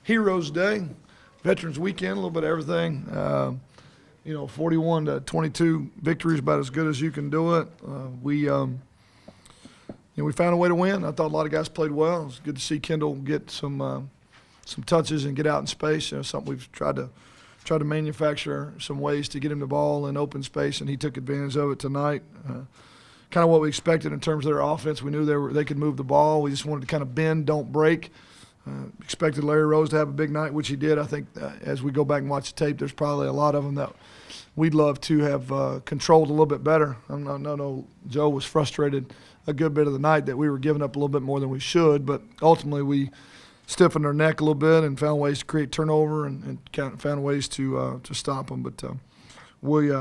Heroes Day, Veterans Weekend, a little bit of everything. 41-22 victory is about as good as you can do it. We found a way to win. I thought a lot of guys played well. It was good to see Kendall get some touches and get out in space. Something we've tried to manufacture some ways to get him the ball in open space, and he took advantage of it tonight. Kind of what we expected in terms of their offense. We knew they could move the ball. We just wanted to kind of bend, don't break. Expected Larry Rose to have a big night, which he did. I think as we go back and watch the tape, there's probably a lot of them that we'd love to have controlled a little bit better. No, Joe was frustrated a good bit of the night that we were giving up a little bit more than we should, but ultimately we stiffened our neck a little bit and found ways to create turnover and kind of found ways to stop them. But we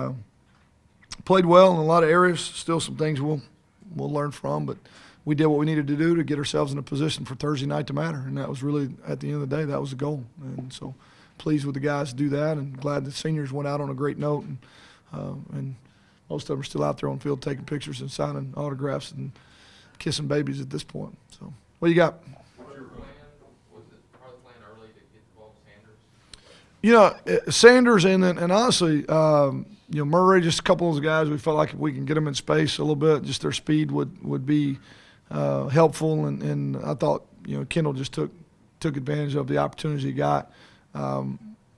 played well in a lot of areas. Still some things we'll learn from, but we did what we needed to do to get ourselves in a position for Thursday night to matter, and that was really, at the end of the day, that was the goal. And so pleased with the guys to do that, and glad the seniors went out on a great note, and most of them are still out there on the field taking pictures and signing autographs and kissing babies at this point. So what you got? What's your plan? Was it part of the plan early to get the ball to Sanders? Sanders and honestly, Murray, just a couple of those guys, we felt like if we can get them in space a little bit, just their speed would be helpful. And I thought, Kendall just took advantage of the opportunities he got.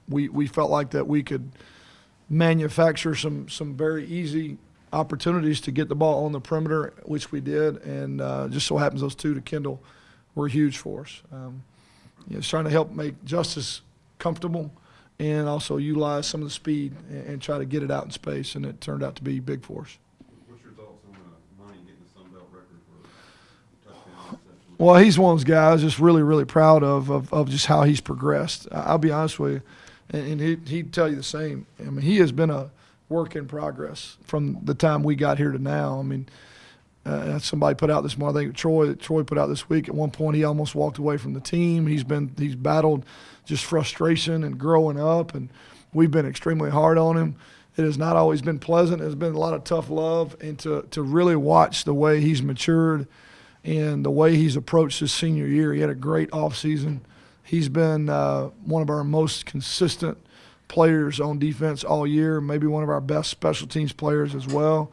We felt like that we could manufacture some very easy opportunities to get the ball on the perimeter, which we did. And just so happens those two to Kendall were huge for us. It's trying to help make Justice comfortable and also utilize some of the speed and try to get it out in space, and it turned out to be big for us. What's your thoughts on Monty getting the Sun Belt record for touchdown reception? Well, he's one of those guys just really, really proud of just how he's progressed. I'll be honest with you, and he'd tell you the same. I mean, he has been a work in progress from the time we got here to now. I mean, somebody put out this morning, I think Troy put out this week, at one point he almost walked away from the team. He's battled just frustration and growing up, and we've been extremely hard on him. It has not always been pleasant. There's been a lot of tough love, and to really watch the way he's matured and the way he's approached his senior year. He had a great offseason. He's been one of our most consistent players on defense all year, maybe one of our best special teams players as well.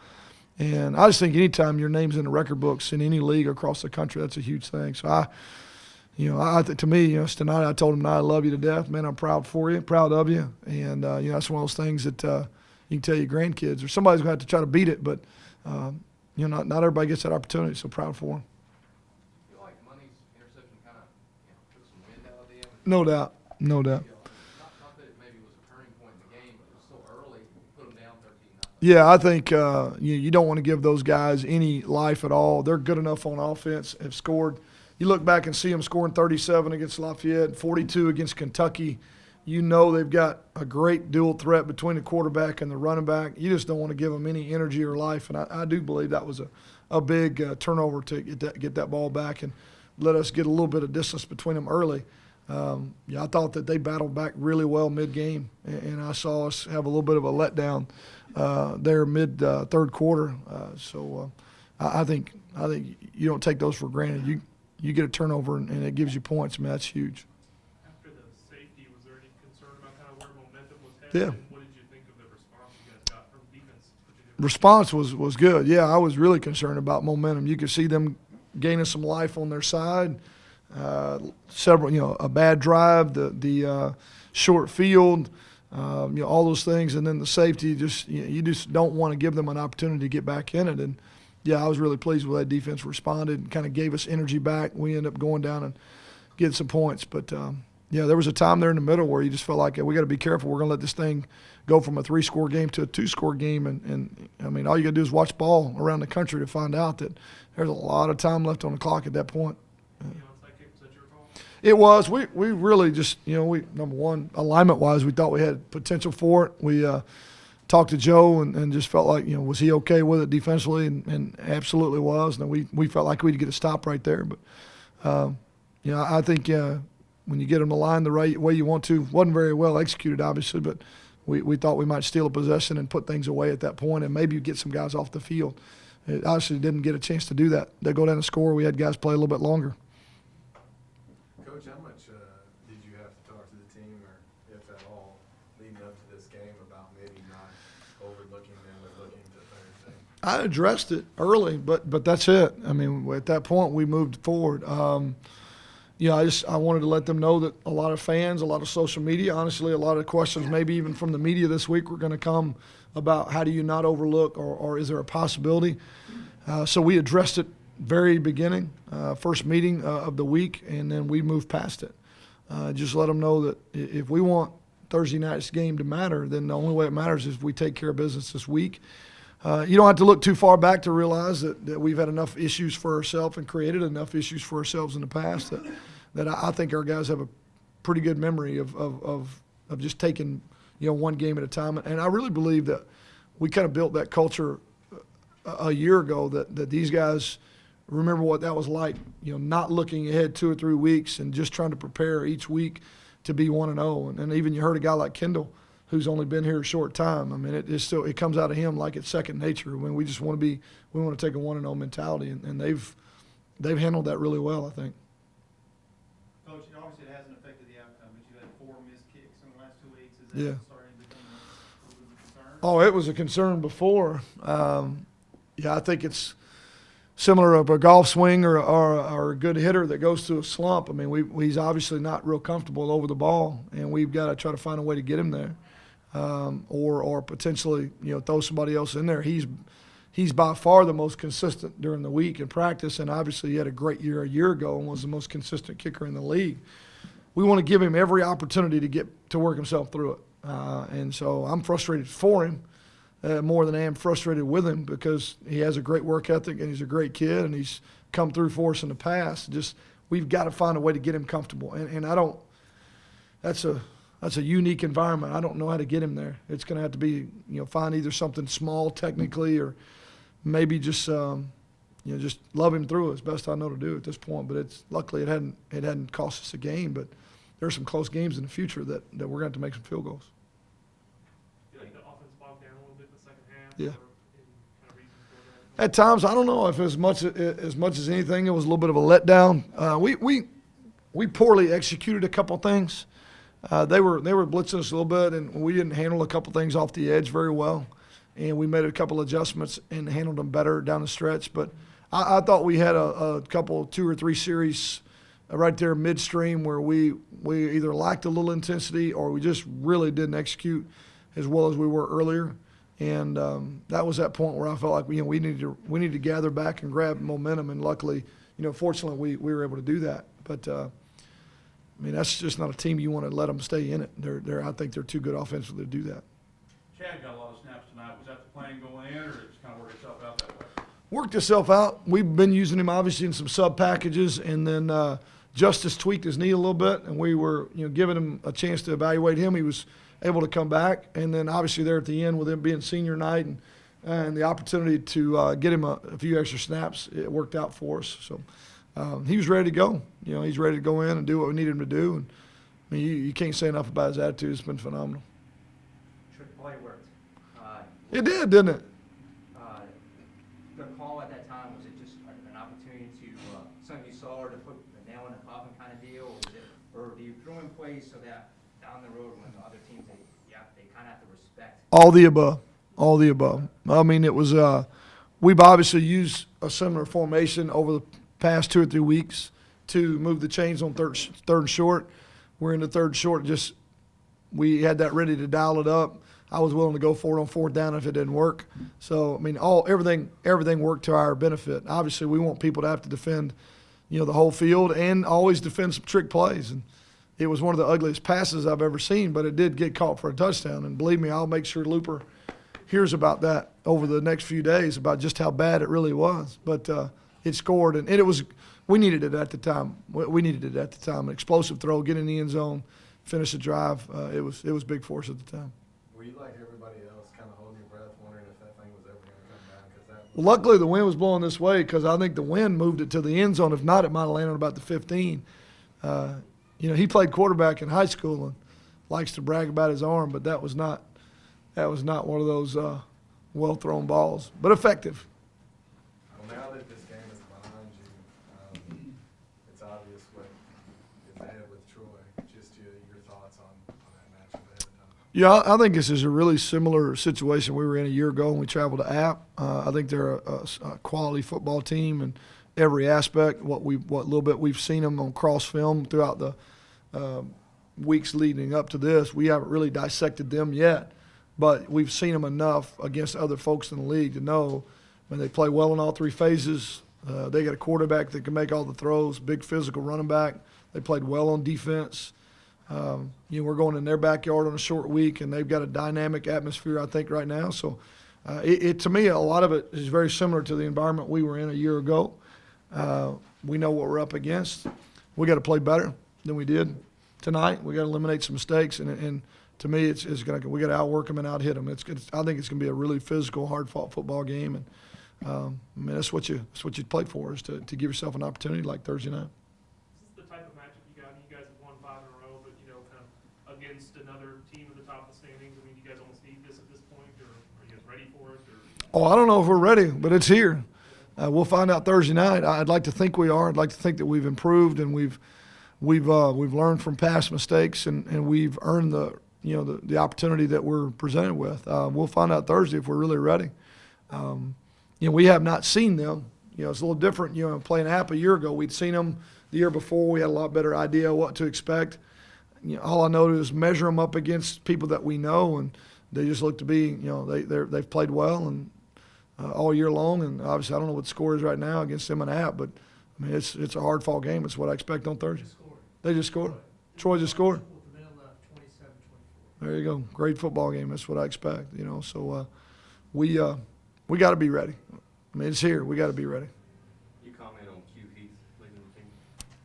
And I just think anytime your name's in the record books in any league across the country, that's a huge thing. So I think, to me, tonight I told him, I love you to death, man. I'm proud for you, proud of you. And that's one of those things that you can tell your grandkids, or somebody's going to have to try to beat it, but not everybody gets that opportunity. So proud for him. You feel like Money's interception kind of took some wind out of them? No doubt. Not that it maybe was a turning point in the game, but it was so early, put them down 13-0. Yeah, I think you don't want to give those guys any life at all. They're good enough on offense, have scored. You look back and see them scoring 37 against Lafayette, 42 against Kentucky. They've got a great dual threat between the quarterback and the running back. You just don't want to give them any energy or life, and I do believe that was a big turnover to get that ball back and let us get a little bit of distance between them early. I thought that they battled back really well mid-game, and I saw us have a little bit of a letdown there mid-third quarter. I think you don't take those for granted. You get a turnover, and it gives you points. I mean, that's huge. After the safety, was there any concern about kind of where momentum was headed? Yeah. And what did you think of the response you guys got from defense? Response was good. Yeah, I was really concerned about momentum. You could see them gaining some life on their side. A bad drive, the short field, all those things, and then the safety. You just don't want to give them an opportunity to get back in it. And yeah, I was really pleased with that defense responded and kind of gave us energy back. We ended up going down and getting some points, but there was a time there in the middle where you just felt like we got to be careful. We're going to let this thing go from a 3-score game to a 2-score game, and I mean, all you got to do is watch ball around the country to find out that there's a lot of time left on the clock at that point. It was. We really just, number one, alignment-wise, we thought we had potential for it. We talked to Joe and just felt like, was he okay with it defensively? And absolutely was. And we felt like we'd get a stop right there. But, I think when you get them to line the right way you want to, wasn't very well executed, obviously, but we thought we might steal a possession and put things away at that point and maybe get some guys off the field. It obviously didn't get a chance to do that. They go down and score. We had guys play a little bit longer. Coach, Coach, how much did you have to talk to the team, or if at all, leading up to this game about maybe not overlooking them or looking to Thursday? I addressed it early, but that's it. I mean, at that point, we moved forward. I wanted to let them know that a lot of fans, a lot of social media, honestly, a lot of questions, maybe even from the media this week, were going to come about how do you not overlook, or is there a possibility? So we addressed it very beginning, first meeting of the week, and then we moved past it. Just let them know that if we want Thursday night's game to matter, then the only way it matters is if we take care of business this week. You don't have to look too far back to realize that we've had enough issues for ourselves and created enough issues for ourselves in the past that I think our guys have a pretty good memory of just taking one game at a time. And I really believe that we kind of built that culture a year ago that these guys remember what that was like, not looking ahead 2 or 3 weeks and just trying to prepare each week to be 1-0. And even you heard a guy like Kendall, who's only been here a short time. I mean, it comes out of him like it's second nature. When we just want to take a 1-0 mentality, and they've handled that really well, I think. Coach, obviously it hasn't affected the outcome, but you had 4 missed kicks in the last 2 weeks. Is that Yeah. starting to become a little bit of a concern? Oh, it was a concern before. I think it's similar of a golf swing or a good hitter that goes through a slump. I mean, he's obviously not real comfortable over the ball, and we've got to try to find a way to get him there, or potentially throw somebody else in there. He's by far the most consistent during the week in practice, and obviously he had a great year a year ago and was the most consistent kicker in the league. We want to give him every opportunity to get to work himself through it, and so I'm frustrated for him. More than I am frustrated with him, because he has a great work ethic and he's a great kid and he's come through for us in the past. Just we've got to find a way to get him comfortable, and I don't. That's a unique environment. I don't know how to get him there. It's going to have to be find either something small technically, or maybe just just love him through it as best I know to do at this point. But luckily it hadn't cost us a game, but there are some close games in the future that we're going to have to make some field goals. You think the offense bogged down a little bit in the second half? Yeah. Or any kind of reason for that? At times, I don't know if as much as anything, it was a little bit of a letdown. We poorly executed a couple things. They were blitzing us a little bit, and we didn't handle a couple things off the edge very well. And we made a couple adjustments and handled them better down the stretch. But I thought we had a couple, 2 or 3 series right there midstream where we either lacked a little intensity or we just really didn't execute as well as we were earlier. And that was that point where I felt like we needed to gather back and grab momentum. And luckily, fortunately, we were able to do that. But I mean, that's just not a team you want to let them stay in it. I think they're too good offensively to do that. Chad got a lot of snaps tonight. Was that the plan going in, or did it just kind of work itself out that way? Worked itself out. We've been using him obviously in some sub packages, and then Justice tweaked his knee a little bit, and we were giving him a chance to evaluate him. He was able to come back, and then obviously there at the end with him being senior night and the opportunity to get him a few extra snaps, it worked out for us. So he was ready to go. He's ready to go in and do what we need him to do. And I mean, you can't say enough about his attitude. It's been phenomenal. Trick play worked. It did, didn't it? The call at that time, was it just an opportunity to, something you saw, or to put the nail in the coffin kind of deal, or do you throw in place so that down the road when the other teams, they kind of have to respect? All the above. All the above. I mean, it was we've obviously used a similar formation over the past 2 or 3 weeks to move the chains on third and short. We're in the third short. Just we had that ready to dial it up. I was willing to go for it on 4th down if it didn't work. So I mean, everything worked to our benefit. Obviously, we want people to have to defend, the whole field and always defend some trick plays. And it was one of the ugliest passes I've ever seen, but it did get caught for a touchdown. And believe me, I'll make sure Looper hears about that over the next few days about just how bad it really was. But it scored, and it was we needed it at the time. We needed it at the time. An explosive throw, get in the end zone, finish the drive. It was big for us at the time. Were you like everybody else, kind of holding your breath, wondering if that thing was ever going to come down? Because that Well, luckily the wind was blowing this way, because I think the wind moved it to the end zone. If not, it might have landed on about the 15. He played quarterback in high school and likes to brag about his arm, but that was not one of those well thrown balls, but effective. Well, now that this game is behind you, it's obvious what is Yeah, I think this is a really similar situation we were in a year ago when we traveled to App. I think they're a quality football team in every aspect. What little bit we've seen them on cross film throughout the weeks leading up to this, we haven't really dissected them yet, but we've seen them enough against other folks in the league to know when they play well in all three phases. They got a quarterback that can make all the throws, big physical running back. They played well on defense. We're going in their backyard on a short week, and they've got a dynamic atmosphere, I think, right now. So, to me, a lot of it is very similar to the environment we were in a year ago. We know what we're up against. We got to play better than we did tonight. We got to eliminate some mistakes, and to me, we got to outwork them and out hit them. I think it's going to be a really physical, hard fought football game, and that's what you play for, is to give yourself an opportunity like Thursday night. Is this the type of matchup you got? You guys have won 5 in a row, but, kind of against another team at the top of the standings. I mean, you guys almost need this at this point, or are you guys ready for it? Or? Oh, I don't know if we're ready, but it's here. We'll find out Thursday night. I'd like to think we are. I'd like to think that we've improved and we've learned from past mistakes and we've earned the opportunity that we're presented with. We'll find out Thursday if we're really ready. We have not seen them. It's a little different. Playing App a year ago, we'd seen them the year before. We had a lot better idea what to expect. All I know is measure them up against people that we know, and they just look to be, they've played well and all year long. And obviously, I don't know what the score is right now against them and App, but I mean, it's a hard fought game. It's what I expect on Thursday. They just scored. Troy just scored. There you go. Great football game. That's what I expect. So we got to be ready. I mean, it's here. We got to be ready. You comment on Q Heath leaving the team?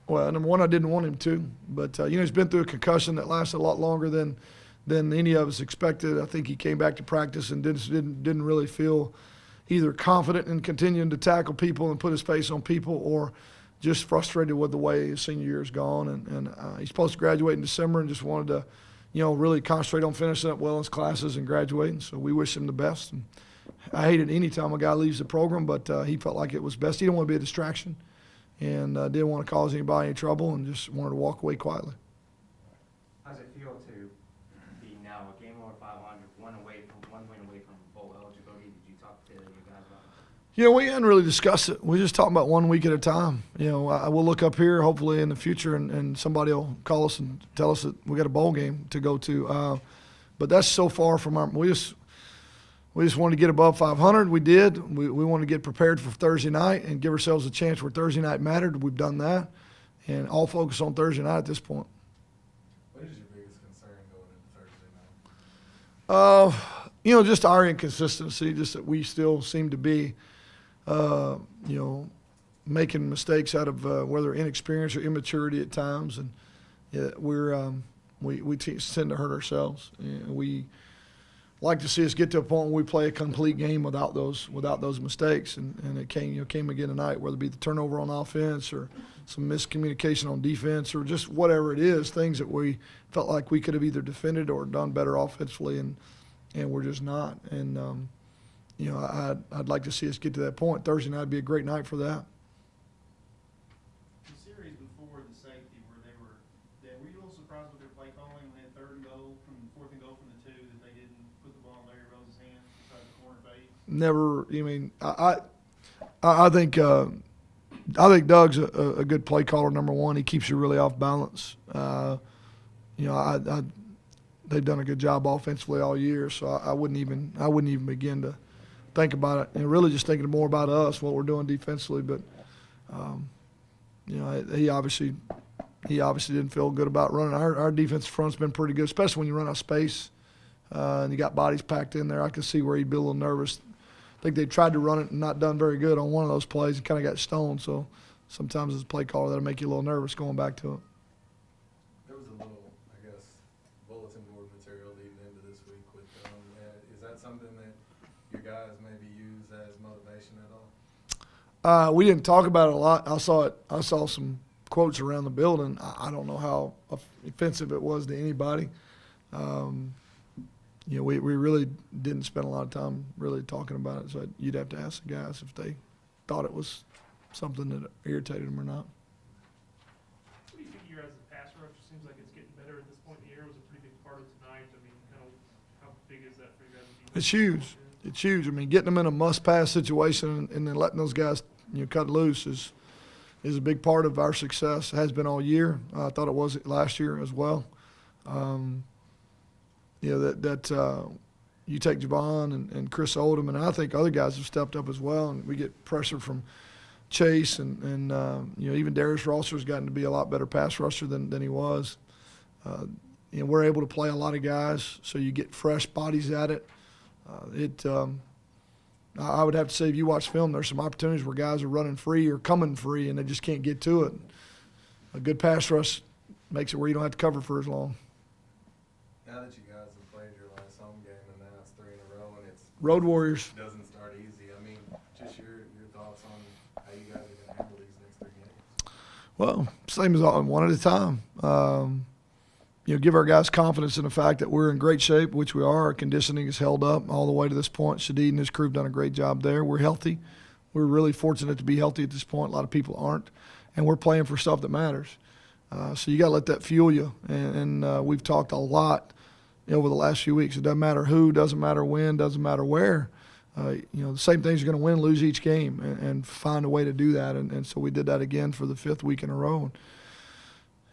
Well, number one, I didn't want him to, but he's been through a concussion that lasted a lot longer than any of us expected. I think he came back to practice and didn't really feel either confident in continuing to tackle people and put his face on people, or just frustrated with the way his senior year has gone. And he's supposed to graduate in December and just wanted to, really concentrate on finishing up well in his classes and graduating. So we wish him the best. And I hate it any time a guy leaves the program, but he felt like it was best. He didn't want to be a distraction and didn't want to cause anybody any trouble and just wanted to walk away quietly. How does it feel to be now a game over 500, one win away from bowl eligibility? Did you talk to your guys about it? We hadn't really discussed it. We just talking about 1 week at a time. I will look up here hopefully in the future and somebody will call us and tell us that we got a bowl game to go to. But that's so far from we just wanted to get above 500. We did. We wanted to get prepared for Thursday night and give ourselves a chance where Thursday night mattered. We've done that, and all focus on Thursday night at this point. What is your biggest concern going into Thursday night? Just our inconsistency, just that we still seem to be, making mistakes out of whether inexperience or immaturity at times, and we tend to hurt ourselves. And we like to see us get to a point where we play a complete game without those mistakes, and it came again tonight, whether it be the turnover on offense or some miscommunication on defense or just whatever it is, things that we felt like we could have either defended or done better offensively, and we're just not. And I'd like to see us get to that point. Thursday night would be a great night for that. The series before the safety where were you a little surprised with their play calling? They had 4th and goal from the 2 that they didn't put the ball in Larry Rose's hands inside the corner fade? Never. I think Doug's a good play caller. Number one, he keeps you really off balance. They've done a good job offensively all year, so I wouldn't even begin to think about it, and really just thinking more about us, what we're doing defensively. But he obviously didn't feel good about running. Our defensive front's been pretty good, especially when you run out of space and you got bodies packed in there. I could see where he'd be a little nervous. I think they tried to run it and not done very good on one of those plays and kind of got stoned. So sometimes as a play caller, that'll make you a little nervous going back to it. There was a little, bulletin board material leading into this week with them. Is that something that your guys maybe use as motivation at all? We didn't talk about it a lot. I saw some quotes around the building. I don't know how offensive it was to anybody. We really didn't spend a lot of time really talking about it. So you'd have to ask the guys if they thought it was something that irritated them or not. What do you think of your as a pass rush? It seems like it's getting better at this point in the year. It was a pretty big part of tonight. I mean, kind of big is that for you guys? It's huge. It's huge. I mean, getting them in a must-pass situation and then letting those guys, cut loose is a big part of our success. It has been all year. I thought it was last year as well. You take Javon and Chris Oldham, and I think other guys have stepped up as well. And we get pressure from Chase and even Darius Rosser's gotten to be a lot better pass rusher than he was. We're able to play a lot of guys, so you get fresh bodies at it. I would have to say, if you watch film, there's some opportunities where guys are running free or coming free, and they just can't get to it. A good pass rush makes it where you don't have to cover for as long. Now that you guys have played your last home game and now it's 3 in a row and it's Road Warriors. doesn't start easy. I mean, just your thoughts on how you guys are going to handle these next 3 games. Well, same as one at a time. Give our guys confidence in the fact that we're in great shape, which we are. Our conditioning is held up all the way to this point. Shadid and his crew have done a great job there. We're healthy. We're really fortunate to be healthy at this point. A lot of people aren't. And we're playing for stuff that matters. So you got to let that fuel you. And we've talked a lot over the last few weeks. It doesn't matter who, doesn't matter when, doesn't matter where. The same things are going to win, lose each game, and find a way to do that. And so we did that again for the 5th week in a row. And,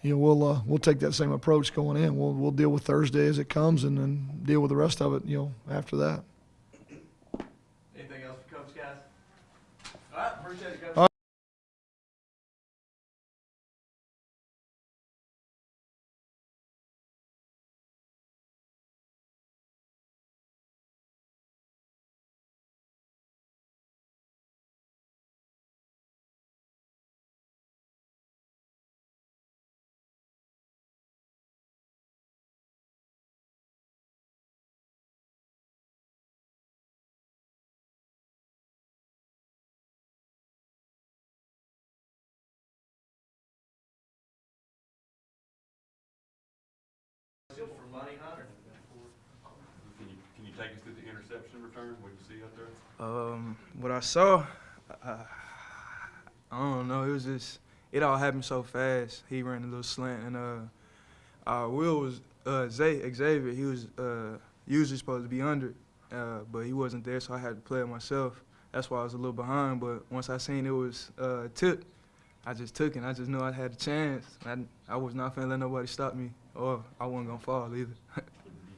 we'll take that same approach going in. We'll deal with Thursday as it comes, and then deal with the rest of it, after that. Anything else for Coach, guys? All right, appreciate it, Coach. All right. For money, Hunter. Can you take us through the interception return? What you see out there? What I saw, I don't know. It was just, it all happened so fast. He ran a little slant, and Will was Xavier. He was usually supposed to be under, but he wasn't there, so I had to play it myself. That's why I was a little behind. But once I seen it was tipped, I just took it. I just knew I had a chance. I was not finna let nobody stop me, or I wasn't gonna fall either. Did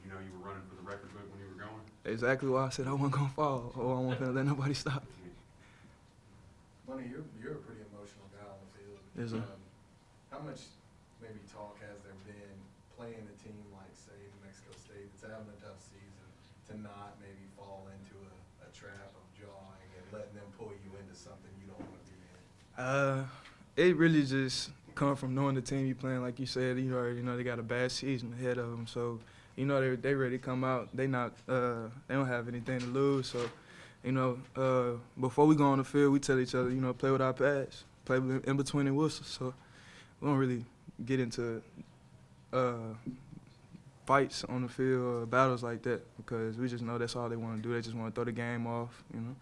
you know you were running for the record book when you were going? Exactly why I said I wasn't gonna fall, or I wasn't finna let nobody stop me. Money, you're a pretty emotional guy on the field. Yes, sir. How much maybe talk has there been playing a team like, say, New Mexico State that's having a tough season to not maybe fall into a trap of jawing and letting them pull you into something you don't want to be in? It really just come from knowing the team you playing. Like you said, you already know they got a bad season ahead of them, so they ready to come out. They don't have anything to lose. So, before we go on the field, we tell each other, play with our pads, play in between the whistles. So we don't really get into fights on the field or battles like that because we just know that's all they want to do. They just want to throw the game off. Honey,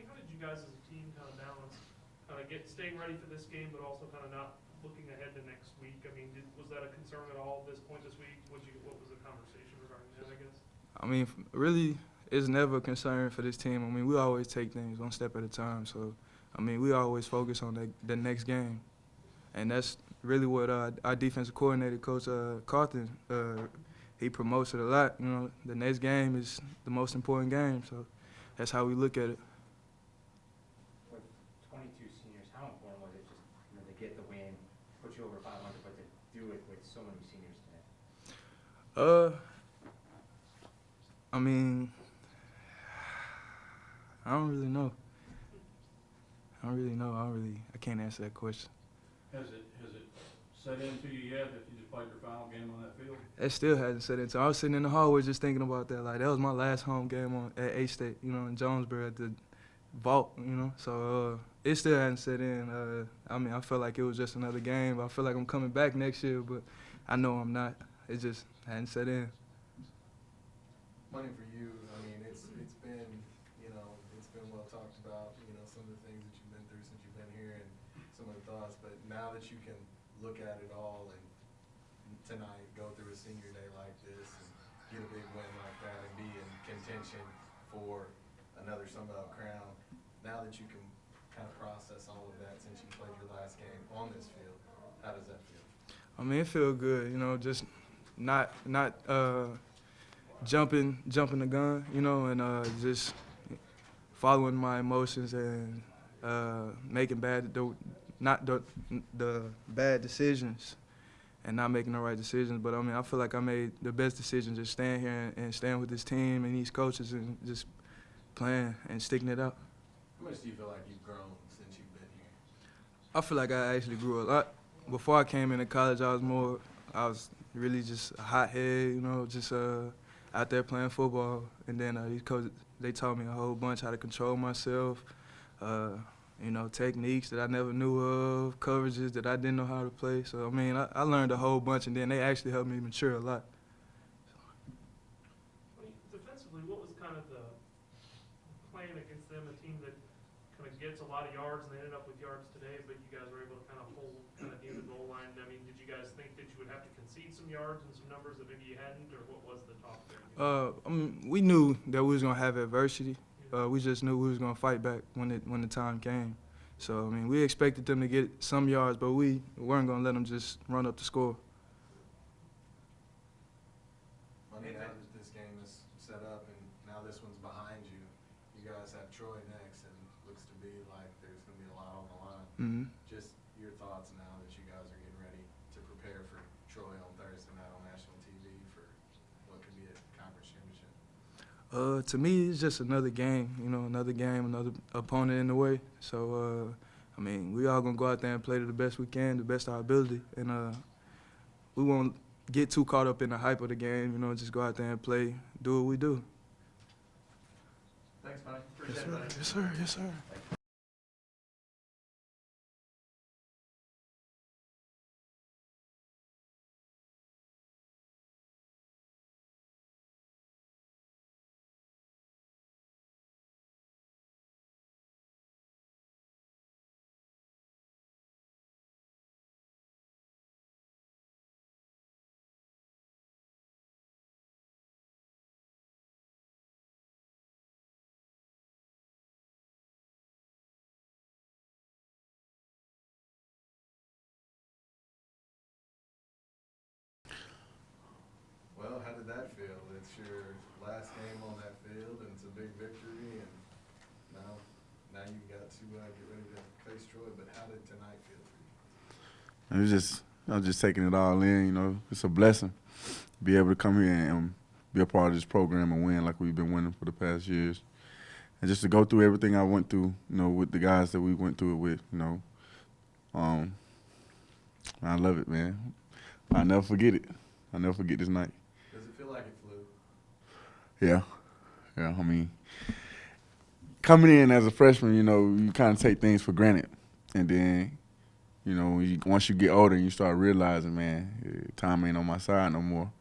how did you guys as a team kind of balance, staying ready for this game, but also kind of not looking ahead to next week? I mean, was that a concern at all at this point this week? What was the conversation regarding that, I guess? I mean, really, it's never a concern for this team. I mean, we always take things one step at a time. So, I mean, we always focus on the next game. And that's really what our defensive coordinator, Coach Carthen, he promotes it a lot. The next game is the most important game. So that's how we look at it. With 22 seniors, how important was it just to get the win, put you over 500, but to do it with so many seniors today? I mean, I don't really know. I can't answer that question. Has it set into you yet that you just played your final game on that field? It still hasn't set into. I was sitting in the hallway just thinking about that. Like, that was my last home game at A-State, in Jonesboro at the vault, So it still hasn't set in. I mean, I felt like it was just another game. I feel like I'm coming back next year, but I know I'm not. It just hadn't set in. Money for you, I mean, it's been, it's been well talked about, some of the things that you've been through since you've been here and some of the thoughts, but now that you can look at it all and tonight go through a senior day like this and get a big win like that and be in contention for another Sun Belt crown. Now that you can kind of process all of that since you played your last game on this field, how does that feel? I mean, it feel good, you know, just not jumping the gun, you know, and just following my emotions and making not the bad decisions and not making the right decisions. But I mean, I feel like I made the best decision just staying here and staying with this team and these coaches and just playing and sticking it out. How much do you feel like you've grown since you've been here? I feel like I actually grew a lot. Before I came into college, I was really just a hothead, you know, just out there playing football. And then these coaches, they taught me a whole bunch how to control myself, you know, techniques that I never knew of, coverages that I didn't know how to play. So, I mean, I learned a whole bunch, and then they actually helped me mature a lot. Defensively, what was kind of the playing against them, a team that kind of gets a lot of yards and they ended up with yards today, but you guys were able to kind of hold kind of near the goal line. I mean, did you guys think that you would have to concede some yards and some numbers that maybe you hadn't, or what was the talk there? I mean, we knew that we was gonna have adversity. We just knew we was gonna fight back when the time came. So I mean, we expected them to get some yards, but we weren't gonna let them just run up the score. Monday night, this game is set up, and now this one's behind you. You guys have Troy next, and looks to be like there's going to be a lot on the line. Mm-hmm. Just your thoughts now that you guys are getting ready to prepare for Troy on Thursday night on national TV for what could be a conference championship. To me, it's just another game. You know, another game, another opponent in the way. So I mean, we all gonna go out there and play to the best we can, the best of our ability, and we won't get too caught up in the hype of the game. You know, just go out there and play, do what we do. Thanks, buddy. Yes, Appreciate it, sir. buddy. Yes, sir. Yes, sir. Well, how did that feel? It's your last game on that field, and it's a big victory, and now you got to get ready to face Troy. But how did tonight feel for you? I was just taking it all in. You know, it's a blessing to be able to come here and be a part of this program and win like we've been winning for the past years, and just to go through everything I went through, you know, with the guys that we went through it with. You know, I love it, man. I'll never forget it. I'll never forget this night. Does it feel like it flew? Yeah. I mean, coming in as a freshman, you know, you kind of take things for granted, and then, you know, once you get older and you start realizing, man, time ain't on my side no more,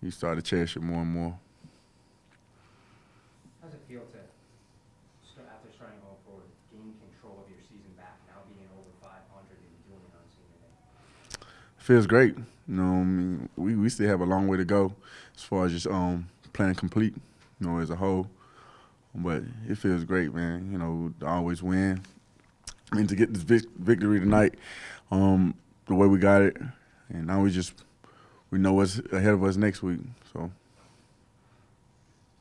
you start to cherish it more and more. How does it feel to, after starting all forward, gain control of your season back, now being over 500 and doing it on senior day? Feels great. You know, I mean, we still have a long way to go as far as just playing complete, you know, as a whole. But it feels great, man. You know, to always win. I mean, to get this victory tonight, the way we got it, and now we know what's ahead of us next week. So.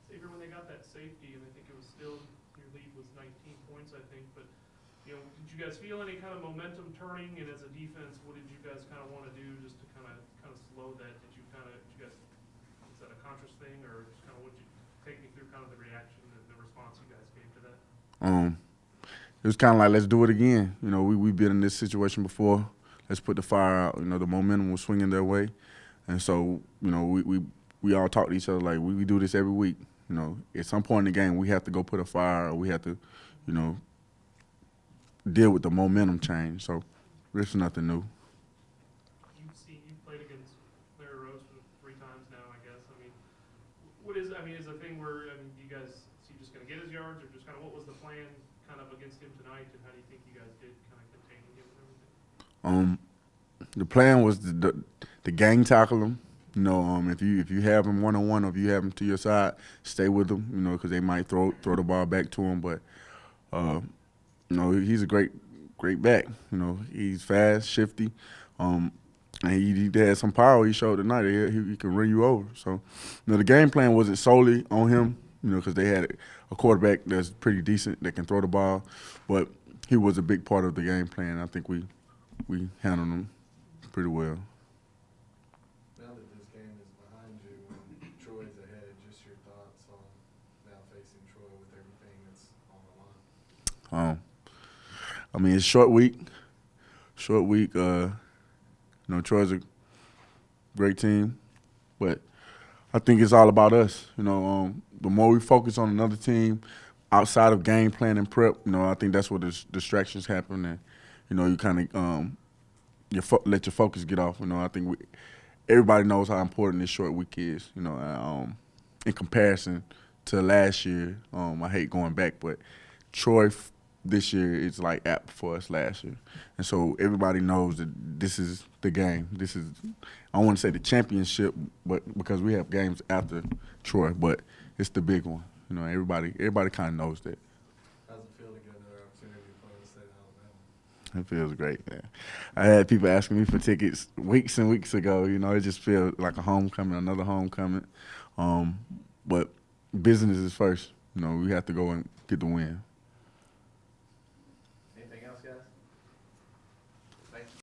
Xavier, when they got that safety, and I think it was still, your lead was 19 points, I think, but, you know, did you guys feel any kind of momentum turning? And as a defense, what did you guys kind of want to do just to kind of slow that? Did you guys, is that a conscious thing, or just kind of what you take me through kind of the reaction, the response you guys gave to that? It was kind of like, let's do it again. You know, we've been in this situation before. Let's put the fire out. You know, the momentum was swinging their way. And so, you know, we all talk to each other like we do this every week. You know, at some point in the game, we have to go put a fire, or we have to, you know, deal with the momentum change. So it's nothing new. You've played against Larry Rose for 3 times now, I guess. I mean, is the thing where, I mean, do you guys, is he just going to get his yards, or just kind of what was the plan kind of against him tonight, and how do you think you guys did kind of containing him and everything? The plan was to gang tackle him, You know, if you have him 1-on-1 or if you have him to your side, stay with him. You know, because they might throw the ball back to him. But you know, he's a great back. You know, he's fast, shifty, and he had some power. He showed tonight. He can run you over. So, you know, the game plan wasn't solely on him. You know, because they had a quarterback that's pretty decent that can throw the ball, but he was a big part of the game plan. I think we handled him pretty well. Now that this game is behind you and Troy's ahead, just your thoughts on now facing Troy with everything that's on the line? I mean, it's short week. Short week. You know, Troy's a great team, but I think it's all about us. You know, the more we focus on another team outside of game plan and prep, you know, I think that's where the distractions happen, and you know, you kind of let your focus get off. You know, I think everybody knows how important this short week is. You know, in comparison to last year, I hate going back, but Troy this year is like apt for us last year, and so everybody knows that this is the game. This is, I want to say the championship, but because we have games after Troy, but it's the big one. You know, everybody kind of knows that. How's it feel to get another opportunity to play in the state of Alabama? It feels great, man. I had people asking me for tickets weeks and weeks ago. You know, it just feels like a homecoming, another homecoming. But business is first. You know, we have to go and get the win. Anything else, guys? Thank you.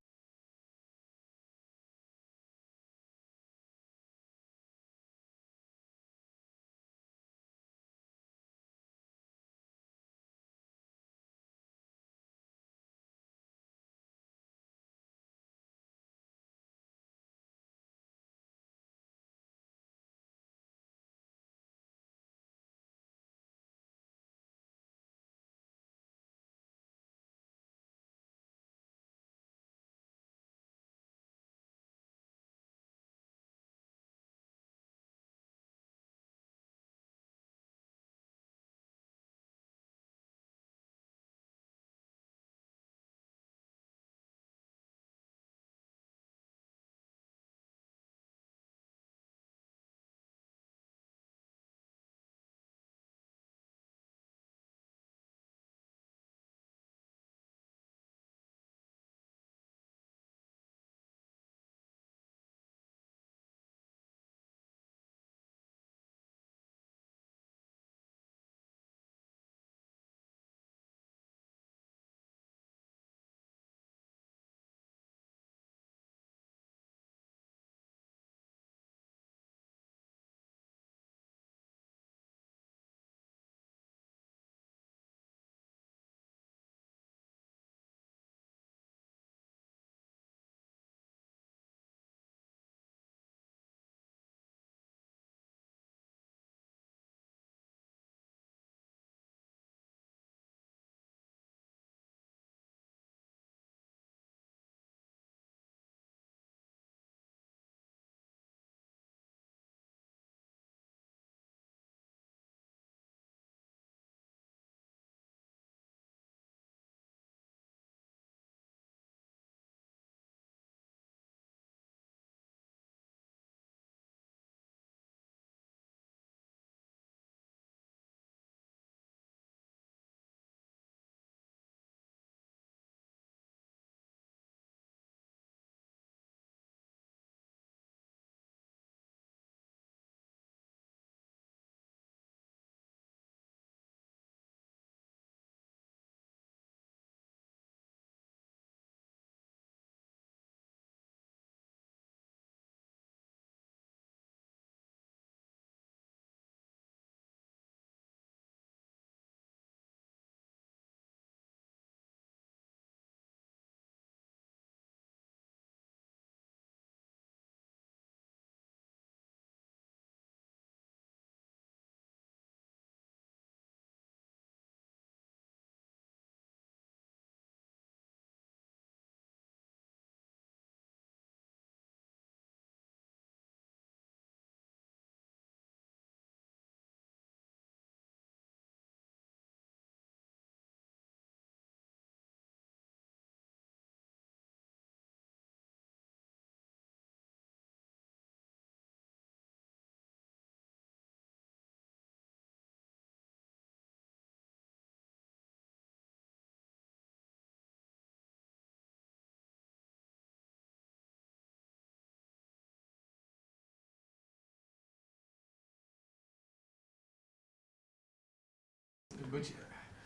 But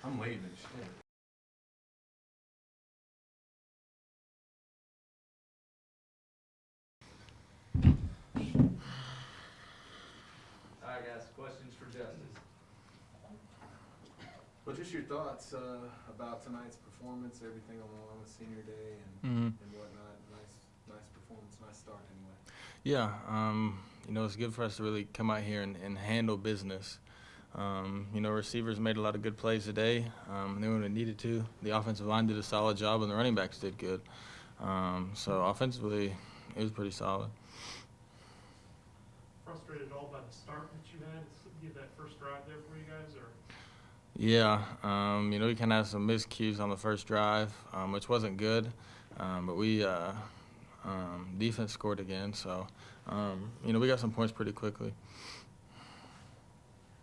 I'm leaving. Shit. All right, guys, questions for Justice? Well, just your thoughts about tonight's performance, everything along with senior day Mm-hmm. and whatnot. Nice performance, nice start anyway. Yeah, it's good for us to really come out here and handle business. Receivers made a lot of good plays today. They when it needed to. The offensive line did a solid job, and the running backs did good. So offensively, it was pretty solid. Frustrated at all by the start that you had? You had that first drive there for you guys, or? Yeah, we kind of had some miscues on the first drive, which wasn't good. But we defense scored again, so we got some points pretty quickly.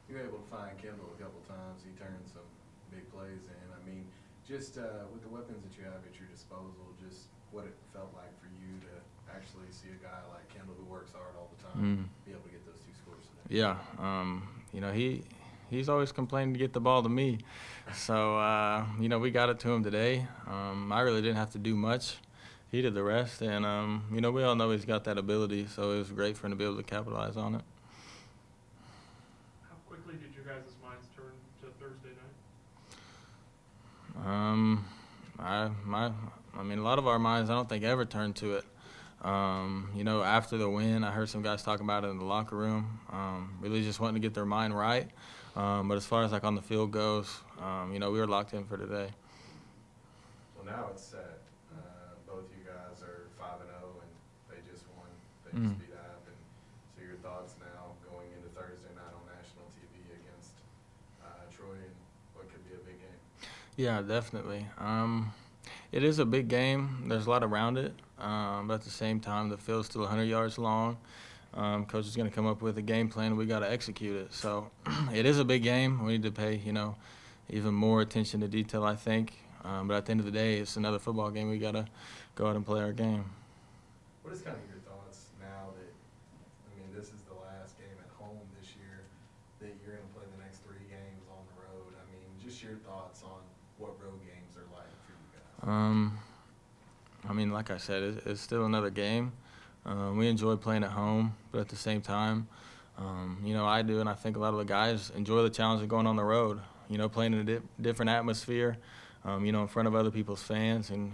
You were able to find Kendall a couple times. He turned some big plays in. I mean, just with the weapons that you have at your disposal, just what it felt like for you to actually see a guy like Kendall who works hard all the time be able to get those 2 scores today. Yeah, he's always complaining to get the ball to me. So, we got it to him today. I really didn't have to do much. He did the rest, and, we all know he's got that ability, so it was great for him to be able to capitalize on it. How quickly did your guys' minds turn to Thursday night? A lot of our minds, I don't think, ever turned to it. After the win, I heard some guys talking about it in the locker room, really just wanting to get their mind right. But as far as on the field goes, we were locked in for today. Well, now it's set. Both you guys are 5-0, and they just won. They just beat App. And so your thoughts now going into Thursday night on national TV against Troy and what could be a big game? Yeah, definitely. It is a big game. There's a lot around it. But at the same time, the field's still 100 yards long. Coach is going to come up with a game plan. We got to execute it. So it is a big game. We need to pay, even more attention to detail, I think. But at the end of the day, it's another football game. We got to go out and play our game. What is kind of your thoughts now that, this is the last game at home this year, that you're going to play the next 3 games on the road? Just your thoughts on what road games are like for you guys. Like I said, it's still another game. We enjoy playing at home, but at the same time, I do, and I think a lot of the guys enjoy the challenge of going on the road, playing in a different atmosphere, in front of other people's fans and,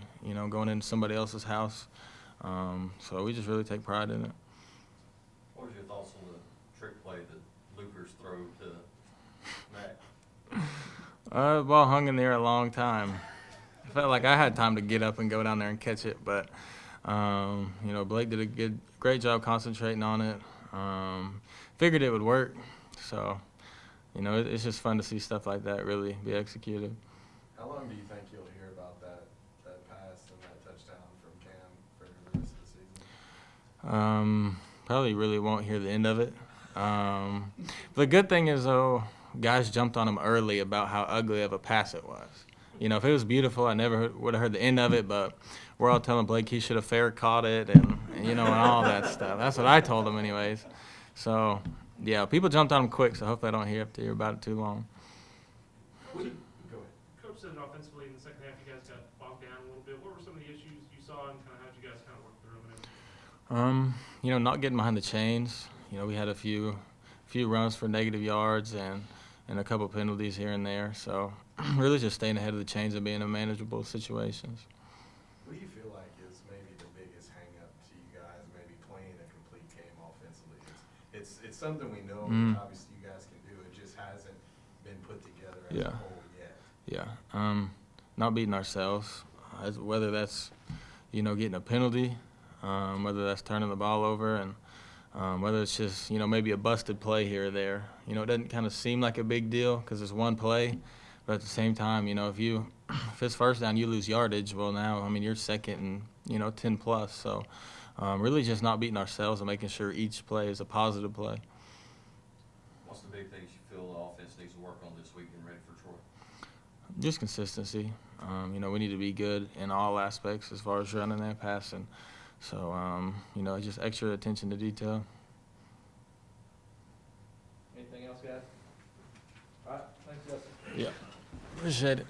going into somebody else's house. So we just really take pride in it. What was your thoughts on the trick play that Lucas threw to Mac? The ball hung in there a long time. I felt like I had time to get up and go down there and catch it, but Blake did a great job concentrating on it. Figured it would work, so it's just fun to see stuff like that really be executed. How long do you think you'll hear about that pass and that touchdown from Cam for the rest of the season? Probably really won't hear the end of it. The good thing is, though, guys jumped on him early about how ugly of a pass it was. If it was beautiful, I never would have heard the end of it, but we're all telling Blake he should have fair caught it and and all that stuff. That's what I told him anyways. So, yeah, people jumped on him quick, so hopefully I don't have to hear about it too long. Go ahead. Coach said offensively in the second half you guys got bogged down a little bit. What were some of the issues you saw and kind of how did you guys kind of work through them? Not getting behind the chains. We had a few runs for negative yards and a couple penalties here and there. So really just staying ahead of the chains and being in manageable situations. What do you feel like is maybe the biggest hang-up to you guys, maybe playing a complete game offensively? It's something we know, obviously you guys can do. It just hasn't been put together as a whole yet. Yeah. Not beating ourselves, whether that's, getting a penalty, whether that's turning the ball over, and whether it's just, maybe a busted play here or there. It doesn't kind of seem like a big deal because it's one play. But at the same time, if it's first down, you lose yardage. Well, now, you're second and, 10 plus. So really just not beating ourselves and making sure each play is a positive play. What's the big things you feel the offense needs to work on this week and ready for Troy? Just consistency. We need to be good in all aspects as far as running and passing. So, just extra attention to detail. Anything else, guys? All right, thanks, Justin. Yeah. Appreciate it.